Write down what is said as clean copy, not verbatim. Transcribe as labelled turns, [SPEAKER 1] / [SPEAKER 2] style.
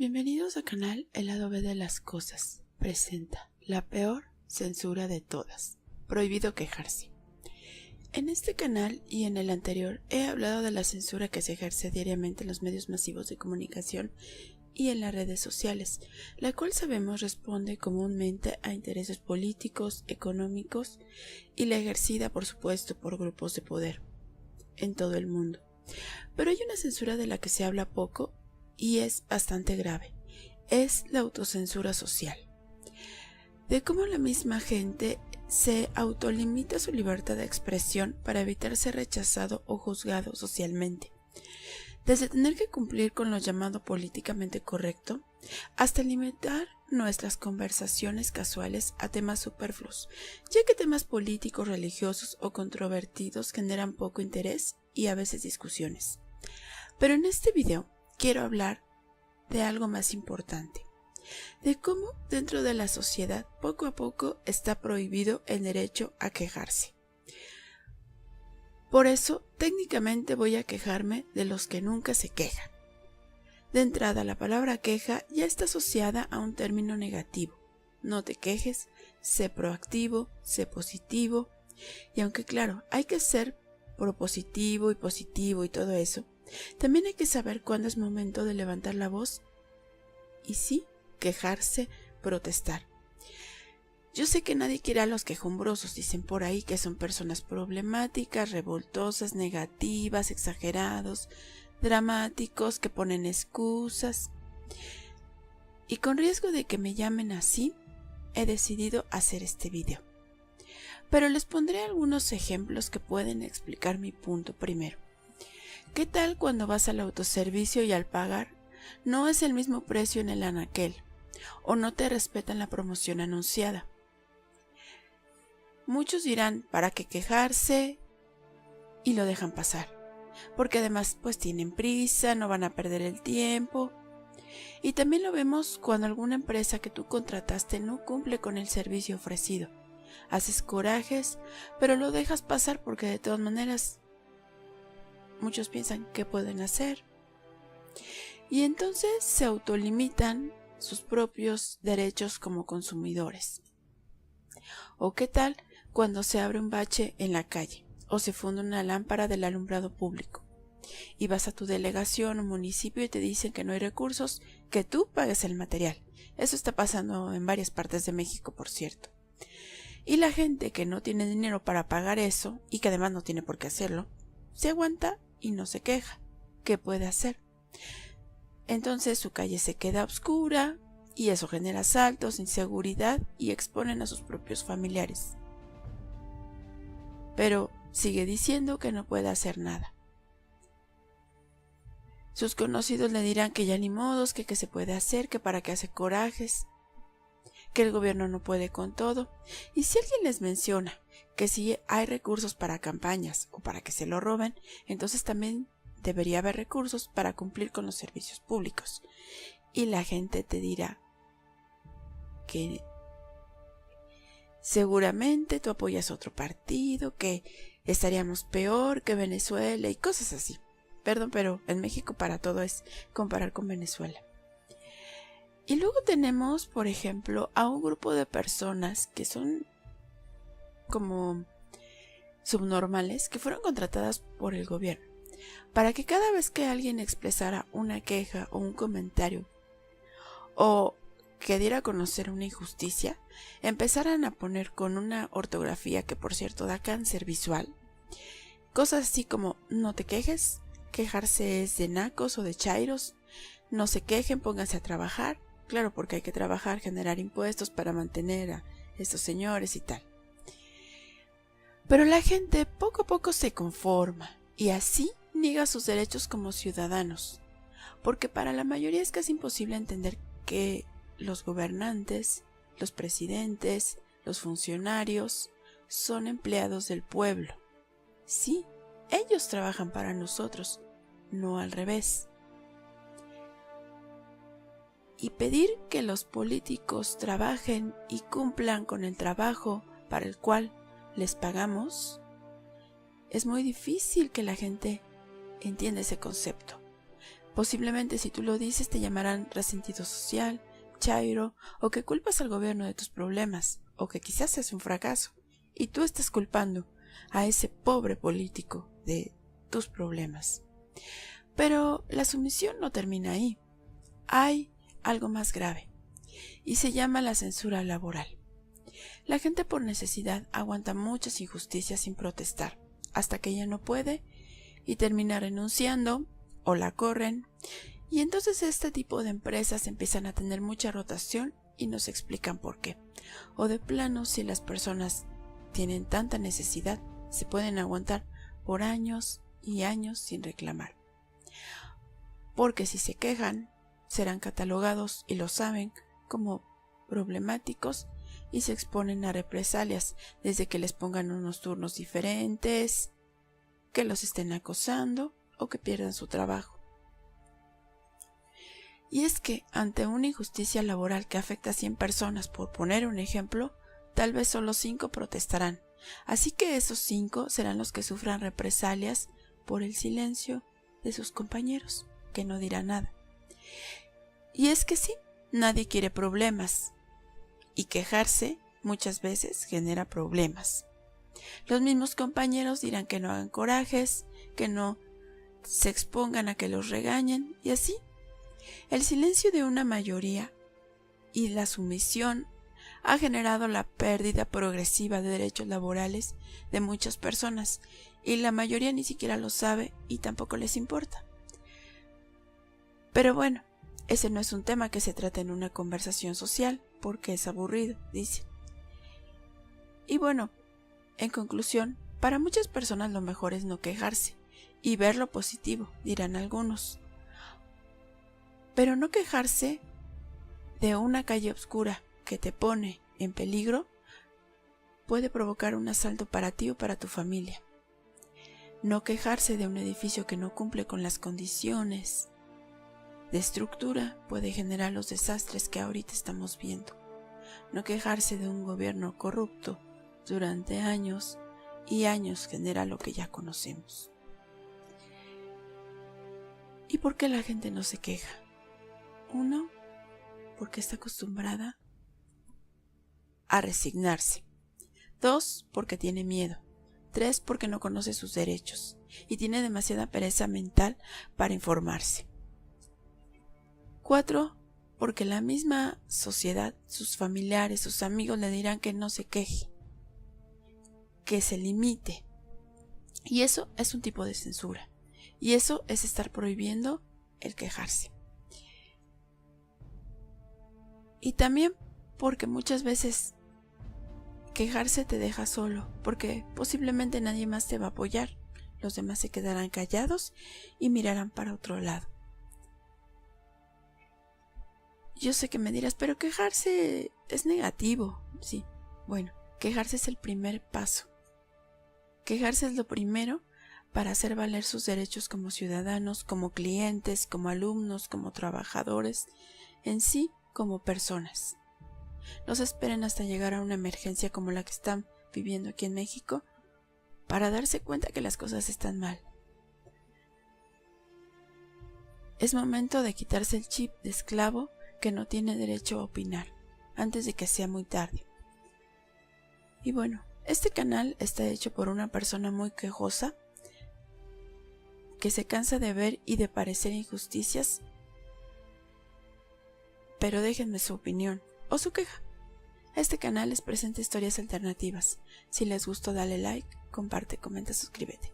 [SPEAKER 1] Bienvenidos al canal El lado B de las cosas. Presenta la peor censura de todas. Prohibido quejarse. En este canal y en el anterior he hablado de la censura que se ejerce diariamente en los medios masivos de comunicación y en las redes sociales, la cual sabemos responde comúnmente a intereses políticos, económicos y la ejercida, por supuesto, por grupos de poder en todo el mundo. Pero hay una censura de la que se habla poco y es bastante grave. Es la autocensura social. De cómo la misma gente se autolimita su libertad de expresión para evitar ser rechazado o juzgado socialmente. Desde tener que cumplir con lo llamado políticamente correcto, hasta limitar nuestras conversaciones casuales a temas superfluos, ya que temas políticos, religiosos o controvertidos generan poco interés y a veces discusiones. Pero en este video quiero hablar de algo más importante, de cómo dentro de la sociedad poco a poco está prohibido el derecho a quejarse. Por eso, técnicamente voy a quejarme de los que nunca se quejan. De entrada, la palabra queja ya está asociada a un término negativo. No te quejes, sé proactivo, sé positivo. Y aunque claro, hay que ser propositivo y positivo y todo eso, también hay que saber cuándo es momento de levantar la voz y sí, quejarse, protestar. Yo sé que nadie quiere a los quejumbrosos, dicen por ahí que son personas problemáticas, revoltosas, negativas, exagerados, dramáticos, que ponen excusas. Y con riesgo de que me llamen así, he decidido hacer este video. Pero les pondré algunos ejemplos que pueden explicar mi punto primero. ¿Qué tal cuando vas al autoservicio y al pagar no es el mismo precio en el anaquel o no te respetan la promoción anunciada? Muchos dirán, ¿para qué quejarse? Y lo dejan pasar, porque además pues tienen prisa, no van a perder el tiempo. Y también lo vemos cuando alguna empresa que tú contrataste no cumple con el servicio ofrecido. Haces corajes, pero lo dejas pasar porque de todas maneras muchos piensan que pueden hacer. Y entonces se autolimitan sus propios derechos como consumidores. ¿O qué tal cuando se abre un bache en la calle o se funde una lámpara del alumbrado público y vas a tu delegación o municipio y te dicen que no hay recursos, que tú pagues el material? Eso está pasando en varias partes de México, por cierto. Y la gente que no tiene dinero para pagar eso y que además no tiene por qué hacerlo, se aguanta y no se queja. ¿Qué puede hacer? Entonces su calle se queda oscura y eso genera asaltos, inseguridad y exponen a sus propios familiares. Pero sigue diciendo que no puede hacer nada. Sus conocidos le dirán que ya ni modos, que qué se puede hacer, que para qué hace corajes, que el gobierno no puede con todo. Y si alguien les menciona que si hay recursos para campañas o para que se lo roben, entonces también debería haber recursos para cumplir con los servicios públicos. Y la gente te dirá que seguramente tú apoyas otro partido, que estaríamos peor que Venezuela y cosas así. Perdón, pero en México para todo es comparar con Venezuela. Y luego tenemos, por ejemplo, a un grupo de personas que son como subnormales, que fueron contratadas por el gobierno para que cada vez que alguien expresara una queja o un comentario o que diera a conocer una injusticia, empezaran a poner con una ortografía que por cierto da cáncer visual, cosas así como no te quejes, quejarse es de nacos o de chairos, no se quejen, pónganse a trabajar, claro, porque hay que trabajar, generar impuestos para mantener a estos señores y tal. Pero la gente poco a poco se conforma y así niega sus derechos como ciudadanos, porque para la mayoría es casi imposible entender que los gobernantes, los presidentes, los funcionarios son empleados del pueblo. Sí, ellos trabajan para nosotros, no al revés. Y pedir que los políticos trabajen y cumplan con el trabajo para el cual les pagamos, es muy difícil que la gente entienda ese concepto. Posiblemente si tú lo dices te llamarán resentido social, chairo, o que culpas al gobierno de tus problemas, o que quizás es un fracaso, y tú estás culpando a ese pobre político de tus problemas. Pero la sumisión no termina ahí. Hay algo más grave, y se llama la censura laboral. La gente por necesidad aguanta muchas injusticias sin protestar, hasta que ella no puede y termina renunciando o la corren, y entonces este tipo de empresas empiezan a tener mucha rotación y no se explican por qué. O de plano, si las personas tienen tanta necesidad, se pueden aguantar por años y años sin reclamar. Porque si se quejan, serán catalogados, y lo saben, como problemáticos y se exponen a represalias, desde que les pongan unos turnos diferentes, que los estén acosando o que pierdan su trabajo. Y es que ante una injusticia laboral que afecta a 100 personas, por poner un ejemplo, tal vez solo 5 protestarán. Así que esos 5 serán los que sufran represalias por el silencio de sus compañeros, que no dirán nada. Y es que sí, nadie quiere problemas, y quejarse muchas veces genera problemas. Los mismos compañeros dirán que no hagan corajes, que no se expongan a que los regañen, y así. El silencio de una mayoría y la sumisión ha generado la pérdida progresiva de derechos laborales de muchas personas, y la mayoría ni siquiera lo sabe y tampoco les importa. Pero bueno, ese no es un tema que se trate en una conversación social, porque es aburrido, dice. Y bueno, en conclusión, para muchas personas lo mejor es no quejarse y ver lo positivo, dirán algunos. Pero no quejarse de una calle oscura que te pone en peligro puede provocar un asalto para ti o para tu familia. No quejarse de un edificio que no cumple con las condiciones de estructura puede generar los desastres que ahorita estamos viendo. No quejarse de un gobierno corrupto durante años y años genera lo que ya conocemos. ¿Y por qué la gente no se queja? 1, porque está acostumbrada a resignarse. 2, porque tiene miedo. 3, porque no conoce sus derechos y tiene demasiada pereza mental para informarse. 4, porque la misma sociedad, sus familiares, sus amigos le dirán que no se queje, que se limite. Y eso es un tipo de censura. Y eso es estar prohibiendo el quejarse. Y también porque muchas veces quejarse te deja solo, porque posiblemente nadie más te va a apoyar. Los demás se quedarán callados y mirarán para otro lado. Yo sé que me dirás, pero quejarse es negativo. Sí, bueno, quejarse es el primer paso. Quejarse es lo primero para hacer valer sus derechos como ciudadanos, como clientes, como alumnos, como trabajadores, en sí como personas. No se esperen hasta llegar a una emergencia como la que están viviendo aquí en México para darse cuenta que las cosas están mal. Es momento de quitarse el chip de esclavo que no tiene derecho a opinar, antes de que sea muy tarde. Y bueno, este canal está hecho por una persona muy quejosa, que se cansa de ver y de parecer injusticias, pero déjenme su opinión o su queja. Este canal les presenta historias alternativas. Si les gustó, dale like, comparte, comenta, suscríbete.